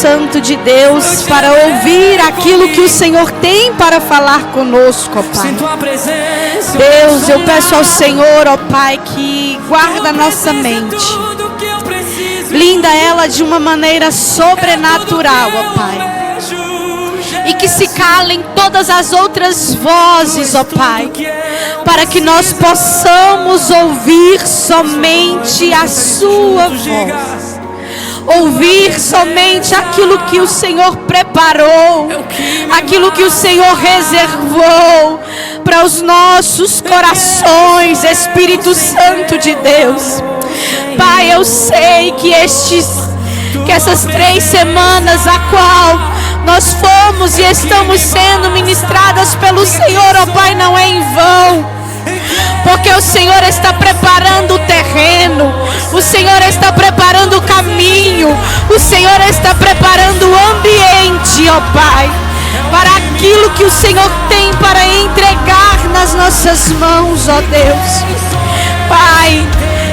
Santo de Deus, para ouvir aquilo que o Senhor tem para falar conosco, ó Pai. Deus, eu peço ao Senhor, ó Pai, que guarda a nossa mente. Blinda ela de uma maneira sobrenatural, ó Pai. E que se calem todas as outras vozes, ó Pai, para que nós possamos ouvir somente a Sua voz. Ouvir somente aquilo que o Senhor preparou, aquilo que o Senhor reservou para os nossos corações, Espírito Santo de Deus. Pai, eu sei que essas 3 semanas a qual nós fomos e estamos sendo ministradas pelo Senhor, ó Pai, não é em vão, porque o Senhor está preparando o terreno, o Senhor está preparando o caminho, o Senhor está preparando o ambiente, ó Pai, para aquilo que o Senhor tem para entregar nas nossas mãos, ó Deus. Pai,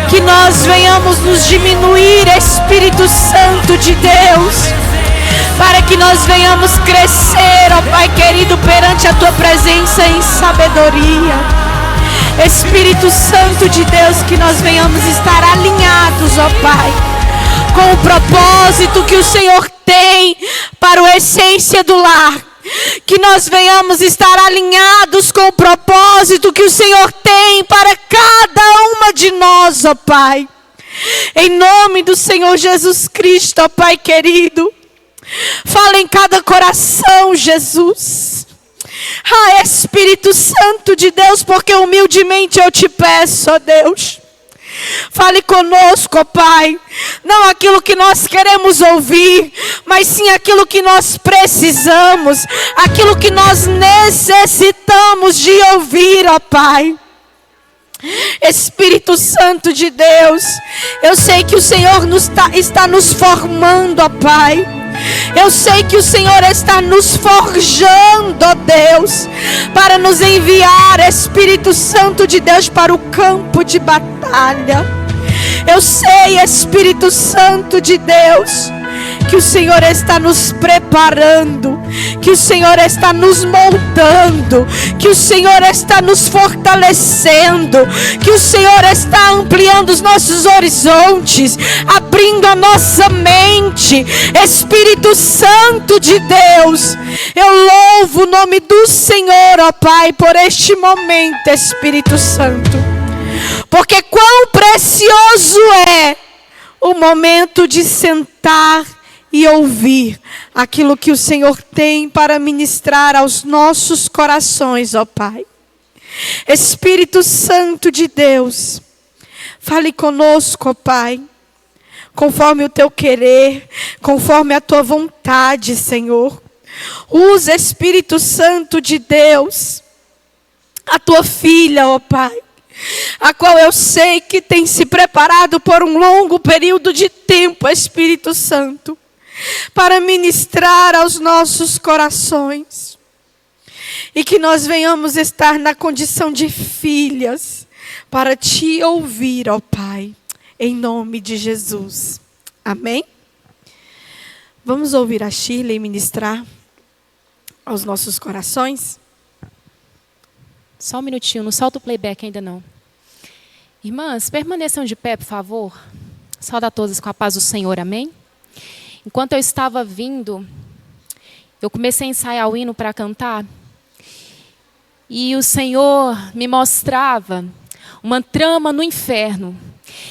que nós venhamos nos diminuir, Espírito Santo de Deus, para que nós venhamos crescer, ó Pai querido, perante a Tua presença em sabedoria. Espírito Santo de Deus, que nós venhamos estar alinhados, ó Pai, com o propósito que o Senhor tem para o Essência do Lar. Que nós venhamos estar alinhados com o propósito que o Senhor tem para cada uma de nós, ó Pai. Em nome do Senhor Jesus Cristo, ó Pai querido. Fala em cada coração, Jesus. Espírito Santo de Deus, porque humildemente eu te peço, ó Deus. Fale conosco, ó Pai. Não aquilo que nós queremos ouvir, mas sim aquilo que nós precisamos, aquilo que nós necessitamos de ouvir, ó Pai. Espírito Santo de Deus, eu sei que o Senhor está nos formando, ó Pai. Eu sei que o Senhor está nos forjando, ó Deus, para nos enviar, Espírito Santo de Deus, para o campo de batalha. Eu sei, Espírito Santo de Deus, que o Senhor está nos preparando, que o Senhor está nos moldando, que o Senhor está nos fortalecendo, que o Senhor está ampliando os nossos horizontes, abrindo a nossa mente. Espírito Santo de Deus, eu louvo o nome do Senhor, ó Pai, por este momento, Espírito Santo, porque quão precioso é o momento de sentar e ouvir aquilo que o Senhor tem para ministrar aos nossos corações, ó Pai. Espírito Santo de Deus, fale conosco, ó Pai, conforme o Teu querer, conforme a Tua vontade, Senhor. Usa, Espírito Santo de Deus, a Tua filha, ó Pai, a qual eu sei que tem se preparado por um longo período de tempo, Espírito Santo, para ministrar aos nossos corações. E que nós venhamos estar na condição de filhas, para Te ouvir, ó Pai, em nome de Jesus. Amém? Vamos ouvir a Shirley ministrar aos nossos corações? Só um minutinho, não solta o playback ainda não. Irmãs, permaneçam de pé, por favor. Saúde a todas com a paz do Senhor, amém? Enquanto eu estava vindo, eu comecei a ensaiar o hino para cantar. E o Senhor me mostrava uma trama no inferno.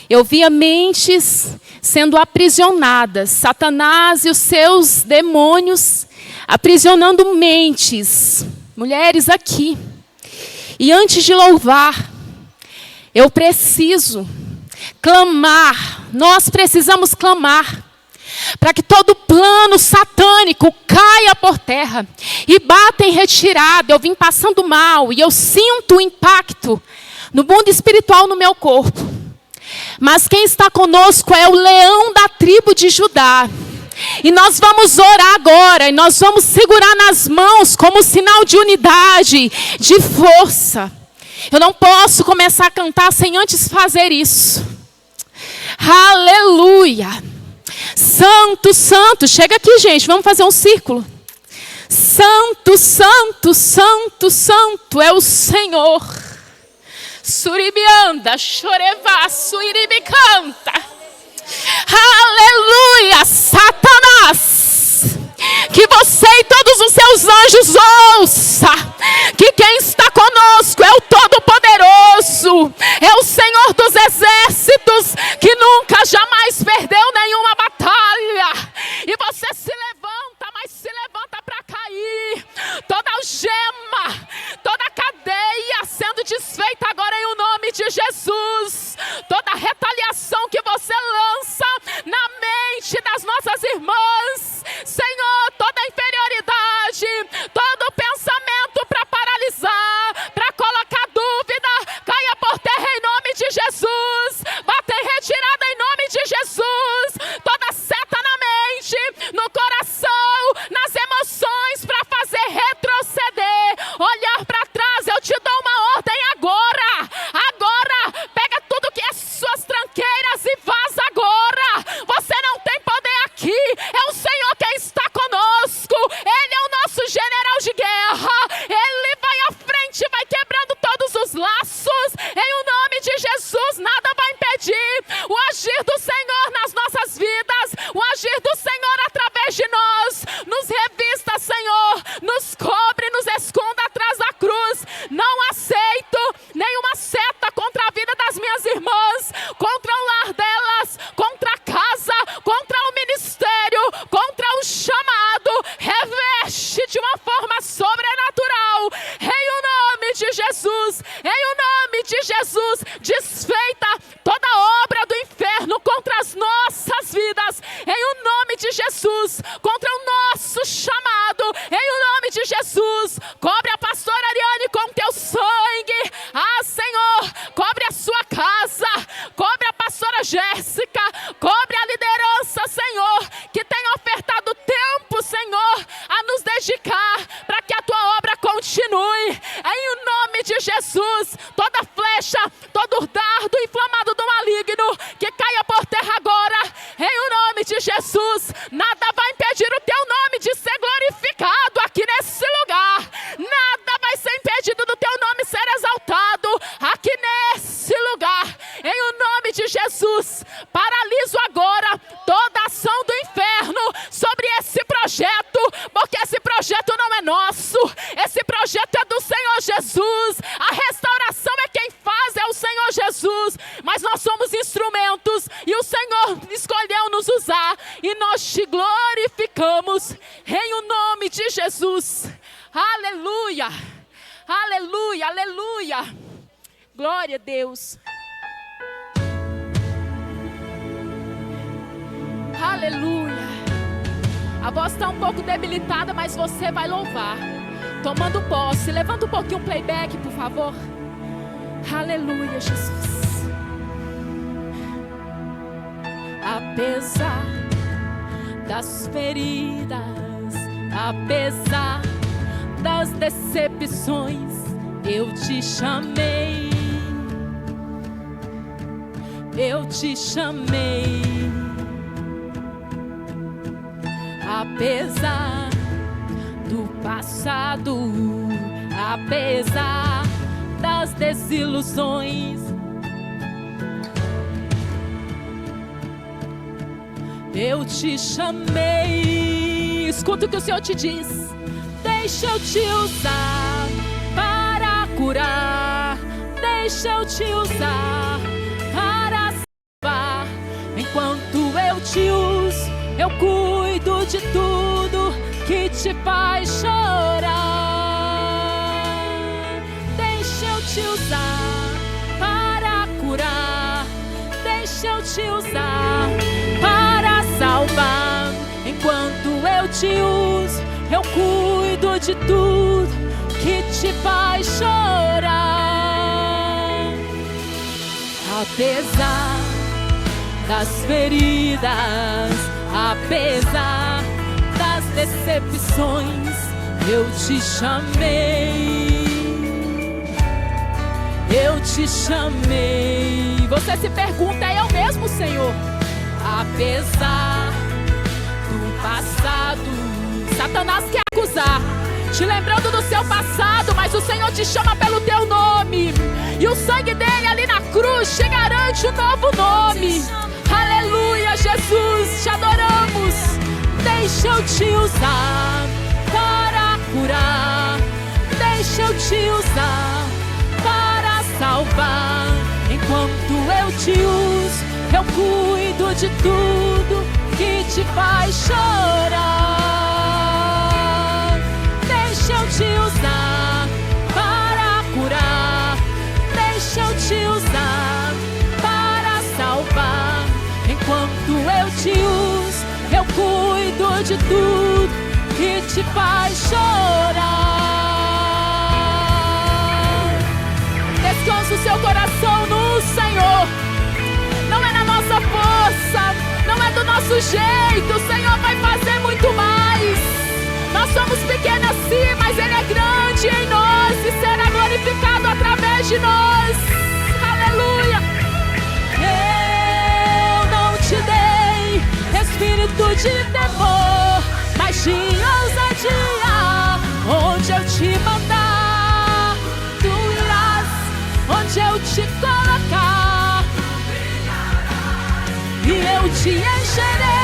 Eu via mentes sendo aprisionadas. Satanás e os seus demônios aprisionando mentes. Mulheres aqui. E antes de louvar, eu preciso clamar. Nós precisamos clamar para que todo plano satânico caia por terra e bata em retirada. Eu vim passando mal e eu sinto o impacto no mundo espiritual no meu corpo. Mas quem está conosco é o leão da tribo de Judá. E nós vamos orar agora, e nós vamos segurar nas mãos como sinal de unidade, de força. Eu não posso começar a cantar sem antes fazer isso. Aleluia! Santo, santo. Chega aqui, gente. Vamos fazer um círculo. Santo, santo, santo, santo é o Senhor. Suribianda, chorevá, suiribicanta. Aleluia, Satanás. Que você e todos os seus anjos ouça que quem está conosco é o Todo-Poderoso, é o Senhor dos Exércitos, que nunca, jamais perdeu nenhuma batalha. E você se levanta, mas se levanta para cair. Toda algema, toda cadeia sendo desfeita agora em o nome de Jesus. Toda retaliação que você lança na mente das nossas irmãs, Senhor, toda inferioridade, todo pensamento para paralisar, para colocar dúvida, caia por terra em nome de Jesus. Bata em retirada em nome de Jesus. Toda seta na mente, no coração, nas emoções, para fazer retroceder, olhar para trás. Eu te dou uma ordem agora. Agora, pega tudo que é suas tranqueiras e vaza agora. Você não tem poder aqui. É o Senhor quem está conosco. Ele é o nosso general de guerra. Ele vai à frente, vai quebrando todos os laços. Em o nome de Jesus, nada vai impedir o agir do Senhor nas nossas vidas, o agir do Senhor através de nós. Nos revista, Senhor, nos cobre, nos esconda atrás da cruz. Não aceito nenhuma seta contra a vida das minhas irmãs, contra o lar delas, contra a casa, contra o ministério, contra o chamado. Reveste de uma forma sobrenatural, em o nome de Jesus, em o nome de Jesus. Desfeita toda obra do inferno contra as nossas vidas, em o nome de Jesus, contra o nosso chamado, em o nome de Jesus. Cobre a pastora Ariane com teu sangue. Ah, Senhor, cobre a sua casa, cobre a pastora Jéssica, cobre a liderança, Senhor, que tem ofertado tempo, Senhor, a nos dedicar para que a tua obra continue. Em o nome de Jesus, toda flecha, todo dardo inflamado do maligno, que caia por terra agora, em o nome de Jesus. Nada vai impedir o teu nome de ser glorificado aqui nesse lugar. Nada vai ser impedido do teu nome ser exaltado aqui nesse lugar. Em o nome de Jesus, paraliso agora toda ação do inferno sobre esse projeto, porque esse projeto não é nosso, esse projeto é do Senhor Jesus. A restauração é quem faz, é o Senhor Jesus, mas nós somos instrumentos e o Senhor escolheu nos usar, e nós te glorificamos em o nome de Jesus. Aleluia, aleluia, aleluia. Glória a Deus. Aleluia. A voz está um pouco debilitada, mas você vai louvar, tomando posse. Levanta um pouquinho o playback, por favor. Aleluia, Jesus. Apesar das feridas, apesar das decepções, eu te chamei. Eu te chamei. Apesar do passado, apesar das desilusões, eu te chamei. Escuta o que o Senhor te diz. Deixa eu te usar para curar. Deixa eu te usar para salvar. Enquanto eu te uso, eu cuido de tudo que te faz chorar. Deixa eu te usar para curar. Deixa eu te usar para salvar. Enquanto eu te uso, eu cuido de tudo que te faz chorar. Apesar das feridas, apesar das decepções, eu te chamei. Eu te chamei. Você se pergunta, é eu mesmo, Senhor? Apesar te lembrando do seu passado, mas o Senhor te chama pelo teu nome. E o sangue dele ali na cruz te garante um novo nome. Aleluia, Jesus, te adoramos. Deixa eu te usar para curar. Deixa eu te usar para salvar. Enquanto eu te uso, eu cuido de tudo que te faz chorar. Deixa eu te usar para curar. Deixa eu te usar para salvar. Enquanto eu te uso, eu cuido de tudo que te faz chorar. Descansa o seu coração no Senhor. Não é na nossa força, não é do nosso jeito. O Senhor vai fazer muito mais. Nós somos pequenos sim, mas Ele é grande em nós e será glorificado através de nós. Aleluia. Eu não te dei espírito de temor, mas de ousadia. Onde eu te mandar, tu irás. Onde eu te colocar, e eu te encherei,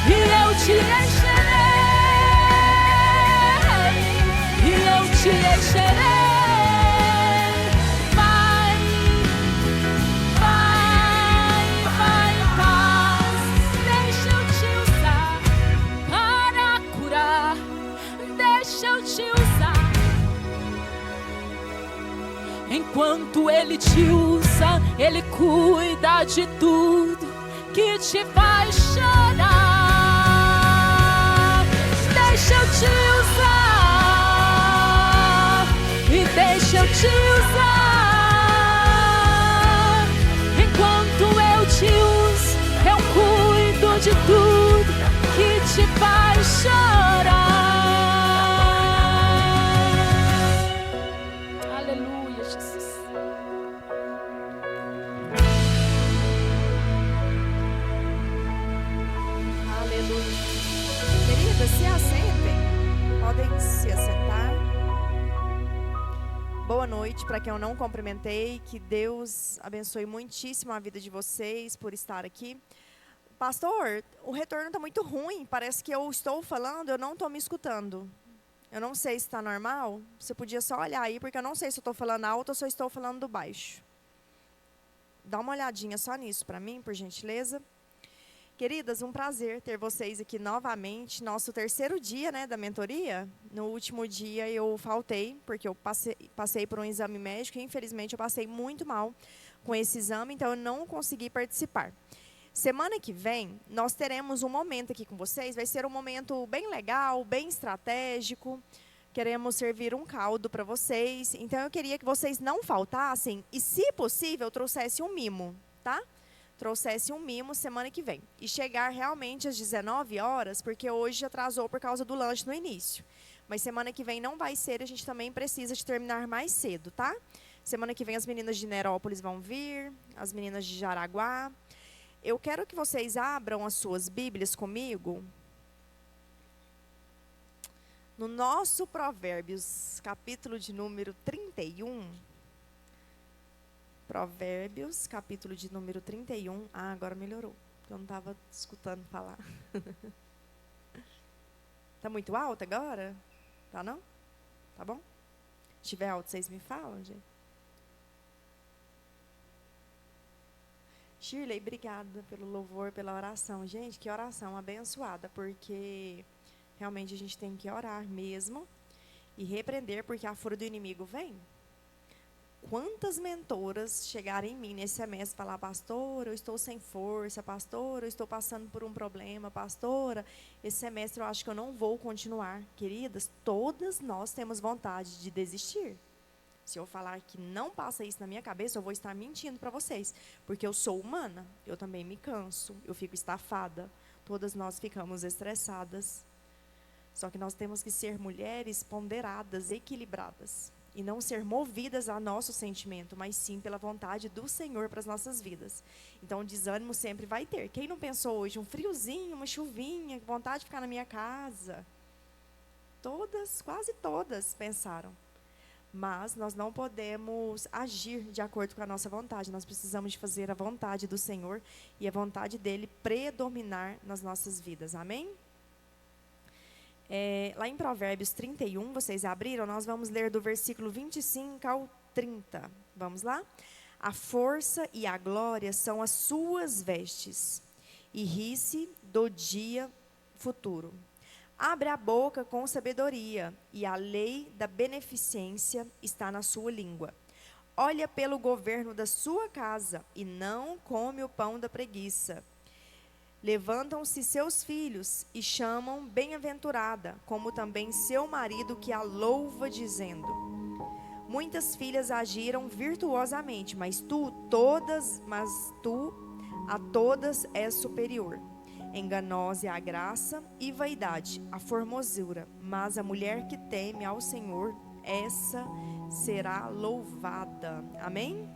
e eu te encherei, e eu te encherei. Vai, vai, vai em paz. Deixa eu te usar para curar. Deixa eu te usar. Enquanto Ele te usa, Ele cuida de tudo que te faz chorar. Deixa eu te usar, e deixa eu te usar. Enquanto eu te uso, eu cuido de tudo que te faz chorar. Aleluia, Jesus. Aleluia. Queridas, se assentem. Podem se assentar. Boa noite para quem eu não cumprimentei. Que Deus abençoe muitíssimo a vida de vocês por estar aqui. Pastor, o retorno está muito ruim. Parece que eu estou falando, eu não estou me escutando. Eu não sei se está normal. Você podia só olhar aí, porque eu não sei se eu estou falando alto ou se eu estou falando baixo. Dá uma olhadinha só nisso para mim, por gentileza. Queridas, um prazer ter vocês aqui novamente. Nosso terceiro dia, né, da mentoria. No último dia eu faltei, porque eu passei por um exame médico e infelizmente eu passei muito mal com esse exame, então eu não consegui participar. Semana que vem, nós teremos um momento aqui com vocês. Vai ser um momento bem legal, bem estratégico. Queremos servir um caldo para vocês. Então, eu queria que vocês não faltassem e, se possível, trouxessem um mimo, tá? Trouxessem um mimo semana que vem. E chegar realmente às 19 horas, porque hoje atrasou por causa do lanche no início. Mas semana que vem não vai ser, a gente também precisa de terminar mais cedo, tá? Semana que vem as meninas de Nerópolis vão vir, as meninas de Jaraguá. Eu quero que vocês abram as suas Bíblias comigo no nosso Provérbios, capítulo de número 31. Provérbios, capítulo de número 31. Ah, agora melhorou. Eu não estava escutando falar. Tá muito alto agora? Tá não? Tá bom? Se estiver alto, vocês me falam, gente. Shirley, obrigada pelo louvor, pela oração. Gente, que oração abençoada, porque realmente a gente tem que orar mesmo e repreender, porque a fúria do inimigo vem. Quantas mentoras chegaram em mim nesse semestre e falaram: pastora, eu estou sem força, pastora, eu estou passando por um problema, pastora, esse semestre eu acho que eu não vou continuar. Queridas, todas nós temos vontade de desistir. Se eu falar que não passa isso na minha cabeça, eu vou estar mentindo para vocês. Porque eu sou humana, eu também me canso, eu fico estafada. Todas nós ficamos estressadas. Só que nós temos que ser mulheres ponderadas, equilibradas. E não ser movidas a nosso sentimento, mas sim pela vontade do Senhor para as nossas vidas. Então, o desânimo sempre vai ter. Quem não pensou hoje, um friozinho, uma chuvinha, vontade de ficar na minha casa? Todas, quase todas pensaram. Mas nós não podemos agir de acordo com a nossa vontade. Nós precisamos de fazer a vontade do Senhor e a vontade dele predominar nas nossas vidas. Amém? Lá em Provérbios 31, vocês abriram? Nós vamos ler do versículo 25 ao 30. Vamos lá? A força e a glória são as suas vestes, e ri-se do dia futuro. Abre a boca com sabedoria, e a lei da beneficência está na sua língua. Olha pelo governo da sua casa, e não come o pão da preguiça. Levantam-se seus filhos, e chamam bem-aventurada, como também seu marido que a louva, dizendo: muitas filhas agiram virtuosamente, mas tu a todas és superior. Enganosa é a graça e vaidade, a formosura, mas a mulher que teme ao Senhor, essa será louvada. Amém?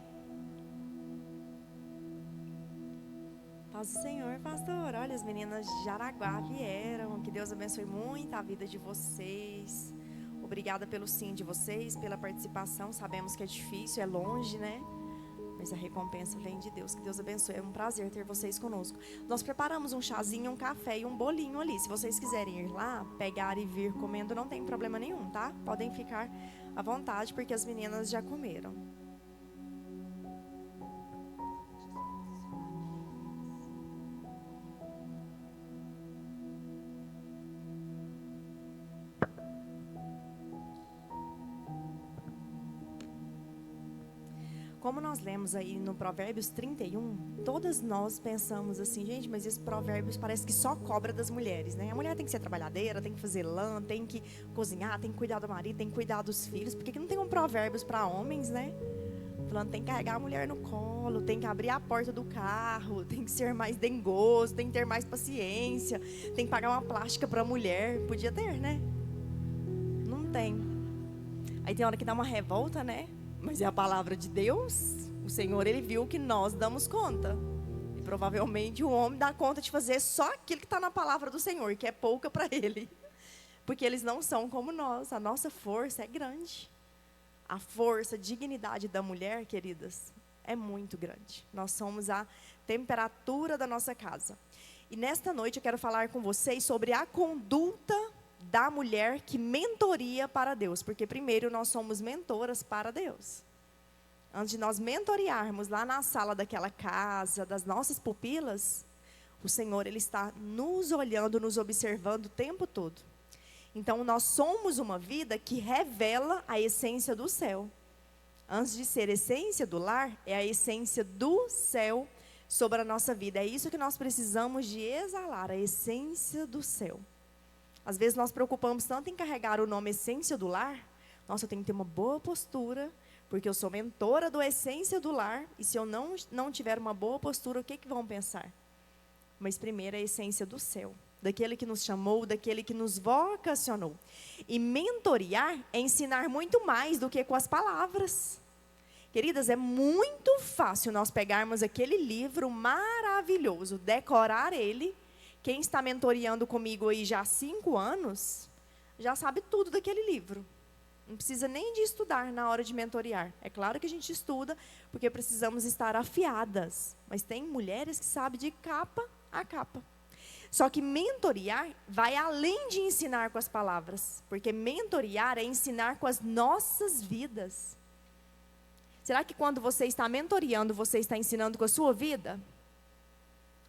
Paz do Senhor, pastor. Olha, as meninas de Jaraguá vieram. Que Deus abençoe muito a vida de vocês. Obrigada pelo sim de vocês, pela participação. Sabemos que é difícil, é longe, né? Mas a recompensa vem de Deus. Que Deus abençoe. É um prazer ter vocês conosco. Nós preparamos um chazinho, um café e um bolinho ali. Se vocês quiserem ir lá, pegar e vir comendo, não tem problema nenhum, tá? Podem ficar à vontade, porque as meninas já comeram. Como nós lemos aí no Provérbios 31, todas nós pensamos assim, gente, mas esse Provérbios parece que só cobra das mulheres, né? A mulher tem que ser trabalhadeira, tem que fazer lã, tem que cozinhar, tem que cuidar do marido, tem que cuidar dos filhos. Por que não tem um Provérbios para homens, né? Falando, tem que carregar a mulher no colo, tem que abrir a porta do carro, tem que ser mais dengoso, tem que ter mais paciência, tem que pagar uma plástica para a mulher. Podia ter, né? Não tem. Aí tem hora que dá uma revolta, né? Mas é a palavra de Deus. O Senhor, Ele viu que nós damos conta. E provavelmente o homem dá conta de fazer só aquilo que está na palavra do Senhor, que é pouca para ele. Porque eles não são como nós. A nossa força é grande. A força, a dignidade da mulher, queridas, é muito grande. Nós somos a temperatura da nossa casa. E nesta noite eu quero falar com vocês sobre a conduta da mulher que mentoria para Deus. Porque primeiro nós somos mentoras para Deus. Antes de nós mentorearmos lá na sala daquela casa, das nossas pupilas, o Senhor, Ele está nos olhando, nos observando o tempo todo. Então nós somos uma vida que revela a essência do céu. Antes de ser essência do lar, é a essência do céu sobre a nossa vida. É isso que nós precisamos de exalar, a essência do céu. Às vezes nós preocupamos tanto em carregar o nome essência do lar. Nossa, eu tenho que ter uma boa postura, porque eu sou mentora do essência do lar. E se eu não tiver uma boa postura, o que vão pensar? Mas primeiro é a essência do céu. Daquele que nos chamou, daquele que nos vocacionou. E mentorear é ensinar muito mais do que com as palavras. Queridas, é muito fácil nós pegarmos aquele livro maravilhoso, decorar ele. Quem está mentoreando comigo aí já há 5 anos, já sabe tudo daquele livro. Não precisa nem de estudar na hora de mentorear. É claro que a gente estuda, porque precisamos estar afiadas. Mas tem mulheres que sabem de capa a capa. Só que mentorear vai além de ensinar com as palavras. Porque mentorear é ensinar com as nossas vidas. Será que quando você está mentoreando, você está ensinando com a sua vida?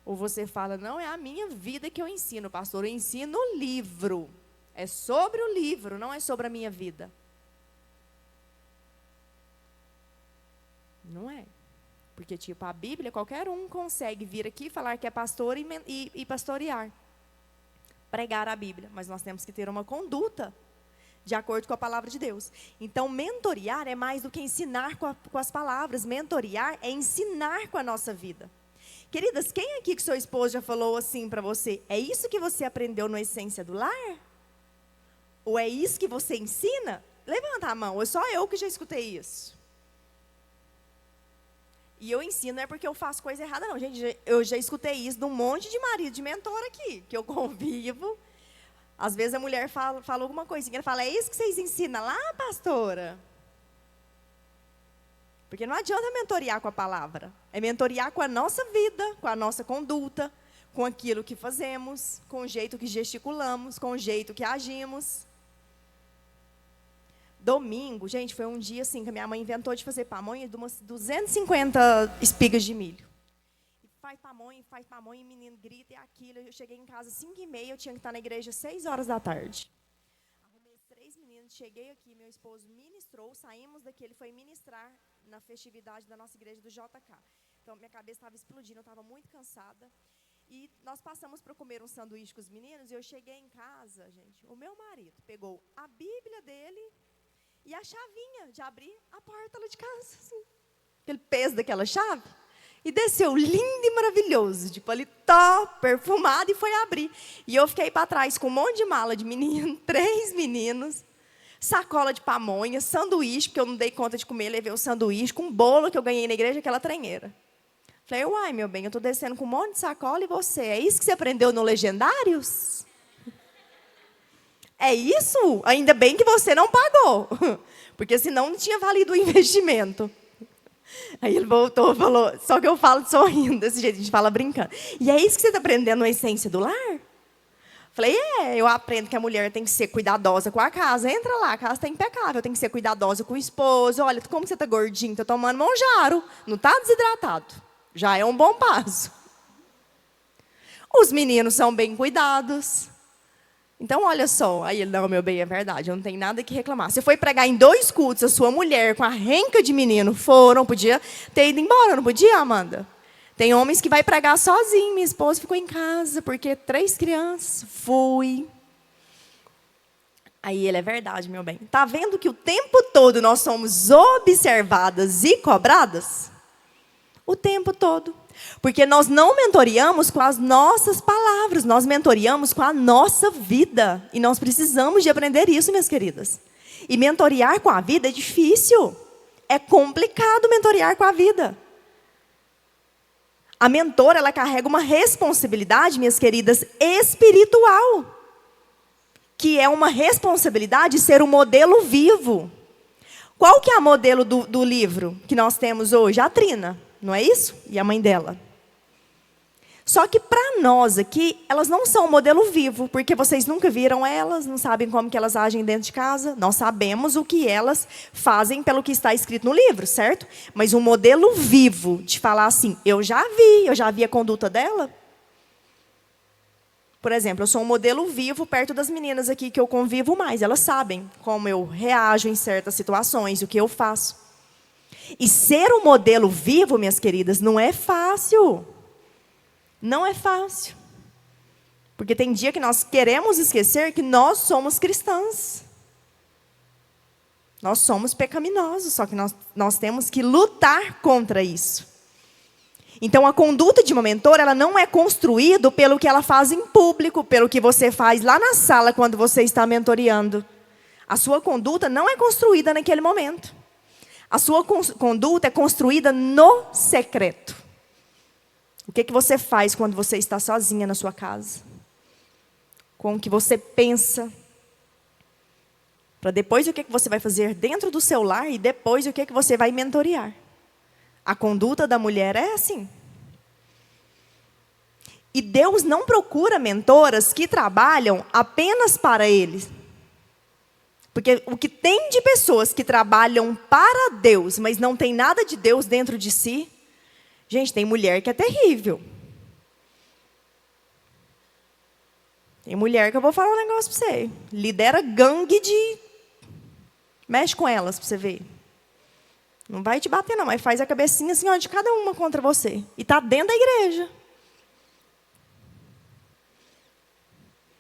Ou você fala, não, é a minha vida que eu ensino, pastor. Eu ensino o livro. É sobre o livro, não é sobre a minha vida. Não é. Porque, tipo, a Bíblia, qualquer um consegue vir aqui falar que é pastor e pastorear. Pregar a Bíblia. Mas nós temos que ter uma conduta de acordo com a palavra de Deus. Então, mentorear é mais do que ensinar com as palavras. Mentorear é ensinar com a nossa vida. Queridas, quem aqui que seu esposo já falou assim para você? É isso que você aprendeu no Essência do Lar? Ou é isso que você ensina? Levanta a mão, é só eu que já escutei isso. E eu ensino não é porque eu faço coisa errada, não. Gente, eu já escutei isso de um monte de marido de mentor aqui, que eu convivo. Às vezes a mulher fala alguma coisinha, ela fala, é isso que vocês ensinam lá, pastora? Porque não adianta mentorear com a palavra. É mentorear com a nossa vida, com a nossa conduta, com aquilo que fazemos, com o jeito que gesticulamos, com o jeito que agimos. Domingo, gente, foi um dia assim que a minha mãe inventou de fazer pamonha de umas 250 espigas de milho. E faz pamonha, e o menino grita e aquilo. Eu cheguei em casa às 5h30, eu tinha que estar na igreja às 6 horas da tarde. Arrumei os 3 meninos, cheguei aqui, meu esposo ministrou, saímos daqui, ele foi ministrar na festividade da nossa igreja do JK. Então, minha cabeça estava explodindo, eu estava muito cansada. E nós passamos para comer um sanduíche com os meninos, e eu cheguei em casa, gente, o meu marido pegou a Bíblia dele e a chavinha de abrir a porta lá de casa, assim, aquele peso daquela chave, e desceu lindo e maravilhoso, de paletó, perfumado, e foi abrir. E eu fiquei para trás com um monte de mala de menino, 3 meninos, sacola de pamonha, sanduíche, porque eu não dei conta de comer, levei o sanduíche, com um bolo que eu ganhei na igreja, aquela trenheira. Falei, uai, meu bem, eu estou descendo com um monte de sacola e você, é isso que você aprendeu no Legendários? É isso? Ainda bem que você não pagou, porque senão não tinha valido o investimento. Aí ele voltou e falou, só que eu falo sorrindo, desse jeito, a gente fala brincando. E é isso que você está aprendendo na essência do lar? Falei, eu aprendo que a mulher tem que ser cuidadosa com a casa. Entra lá, a casa está impecável, tem que ser cuidadosa com o esposo. Olha, como você está gordinho, está tomando monjaro, não está desidratado. Já é um bom passo. Os meninos são bem cuidados. Então, olha só. Aí ele, não, meu bem, é verdade, eu não tenho nada que reclamar. Você foi pregar em 2 cultos, a sua mulher com a renca de menino foram, podia ter ido embora, não podia, Amanda? Tem homens que vai pregar sozinho. Minha esposa ficou em casa, porque 3 crianças. Fui. Aí ele, é verdade, meu bem. Está vendo que o tempo todo nós somos observadas e cobradas? O tempo todo. Porque nós não mentoreamos com as nossas palavras, nós mentoreamos com a nossa vida. E nós precisamos de aprender isso, minhas queridas. E mentorear com a vida é difícil. É complicado mentorear com a vida. A mentora, ela carrega uma responsabilidade, minhas queridas, espiritual. Que é uma responsabilidade de ser um modelo vivo. Qual que é a modelo do livro que nós temos hoje? A Trina. Não é isso? E a mãe dela. Só que para nós aqui, elas não são um modelo vivo, porque vocês nunca viram elas, não sabem como que elas agem dentro de casa. Nós sabemos o que elas fazem pelo que está escrito no livro, certo? Mas um modelo vivo, de falar assim, eu já vi a conduta dela. Por exemplo, eu sou um modelo vivo perto das meninas aqui que eu convivo mais. Elas sabem como eu reajo em certas situações, o que eu faço. E ser um modelo vivo, minhas queridas, não é fácil. Não é fácil. Porque tem dia que nós queremos esquecer que nós somos cristãs. Nós somos pecaminosos, só que nós temos que lutar contra isso. Então, a conduta de uma mentora, ela não é construída pelo que ela faz em público, pelo que você faz lá na sala quando você está mentoreando. A sua conduta não é construída naquele momento. A sua conduta é construída no secreto. O que você faz quando você está sozinha na sua casa? Com o que você pensa? Para depois o que você vai fazer dentro do seu lar e depois o que você vai mentorear. A conduta da mulher é assim. E Deus não procura mentoras que trabalham apenas para Ele. Porque o que tem de pessoas que trabalham para Deus, mas não tem nada de Deus dentro de si, gente, tem mulher que é terrível. Tem mulher que eu vou falar um negócio para você. Lidera gangue de... Mexe com elas para você ver. Não vai te bater não, mas faz a cabecinha assim, ó, de cada uma contra você. E está dentro da igreja.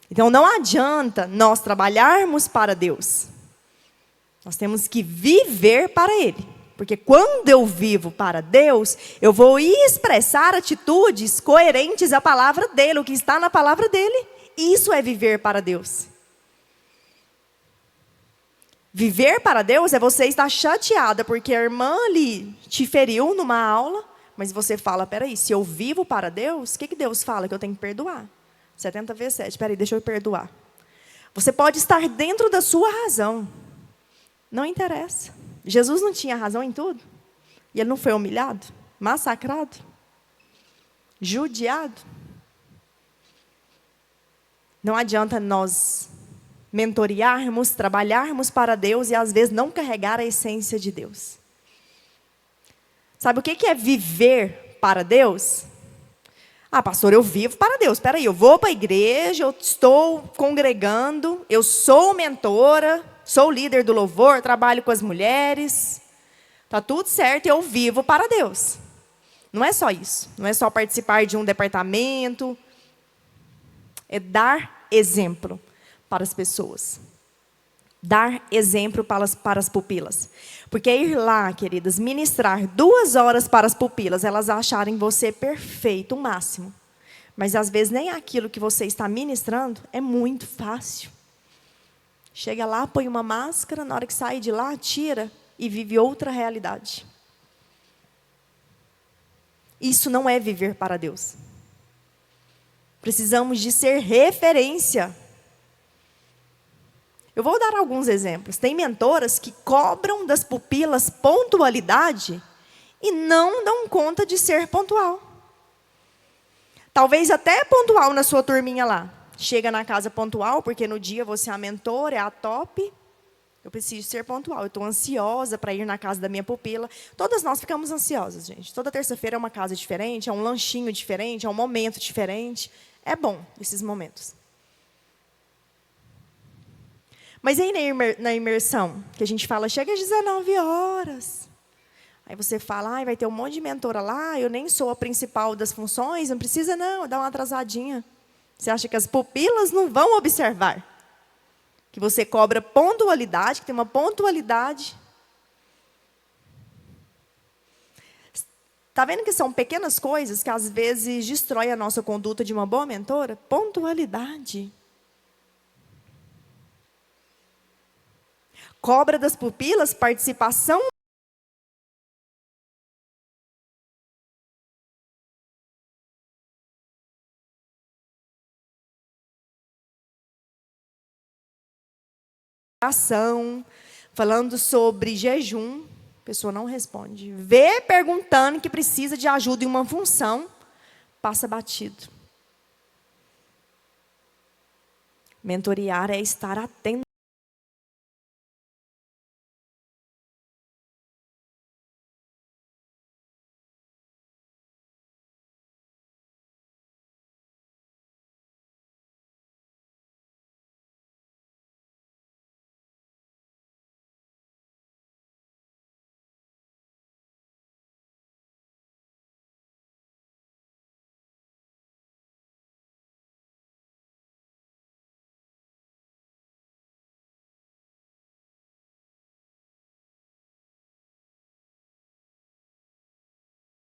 Então, não adianta nós trabalharmos para Deus. Nós temos que viver para Ele. Porque quando eu vivo para Deus, eu vou expressar atitudes coerentes à palavra dEle, o que está na palavra dEle. Isso é viver para Deus. Viver para Deus é você estar chateada porque a irmã ali te feriu numa aula, mas você fala, peraí, se eu vivo para Deus, o que Deus fala? Que eu tenho que perdoar. 70 vezes 7, peraí, deixa eu perdoar. Você pode estar dentro da sua razão. Não interessa. Jesus não tinha razão em tudo? E ele não foi humilhado? Massacrado? Judiado? Não adianta nós mentorearmos, trabalharmos para Deus e às vezes não carregar a essência de Deus. Sabe o que é viver para Deus? Ah, pastor, eu vivo para Deus. Espera aí, eu vou para a igreja, eu estou congregando, eu sou mentora, sou líder do louvor, trabalho com as mulheres. Está tudo certo, eu vivo para Deus. Não é só isso. Não é só participar de um departamento. É dar exemplo para as pessoas. Dar exemplo para as pupilas. Porque ir lá, queridas, ministrar 2 horas para as pupilas, elas acharem você perfeito, o máximo. Mas às vezes nem aquilo que você está ministrando é muito fácil. Chega lá, põe uma máscara, na hora que sai de lá, tira e vive outra realidade. Isso não é viver para Deus. Precisamos de ser referência. Eu vou dar alguns exemplos. Tem mentoras que cobram das pupilas pontualidade e não dão conta de ser pontual. Talvez até pontual na sua turminha lá. Chega na casa pontual, porque no dia você é a mentora, é a top. Eu preciso ser pontual. Eu estou ansiosa para ir na casa da minha pupila. Todas nós ficamos ansiosas, gente. Toda terça-feira é uma casa diferente, é um lanchinho diferente, é um momento diferente. É bom esses momentos. Mas aí na imersão, que a gente fala, chega às 19 horas. Aí você fala, vai ter um monte de mentora lá, eu nem sou a principal das funções, não precisa não, dá uma atrasadinha. Você acha que as pupilas não vão observar? Que você cobra pontualidade, que tem uma pontualidade. Está vendo que são pequenas coisas que às vezes destroem a nossa conduta de uma boa mentora? Pontualidade. Cobra das pupilas, participação. Falando sobre jejum, a pessoa não responde. Vê perguntando que precisa de ajuda em uma função, passa batido. Mentorear é estar atento.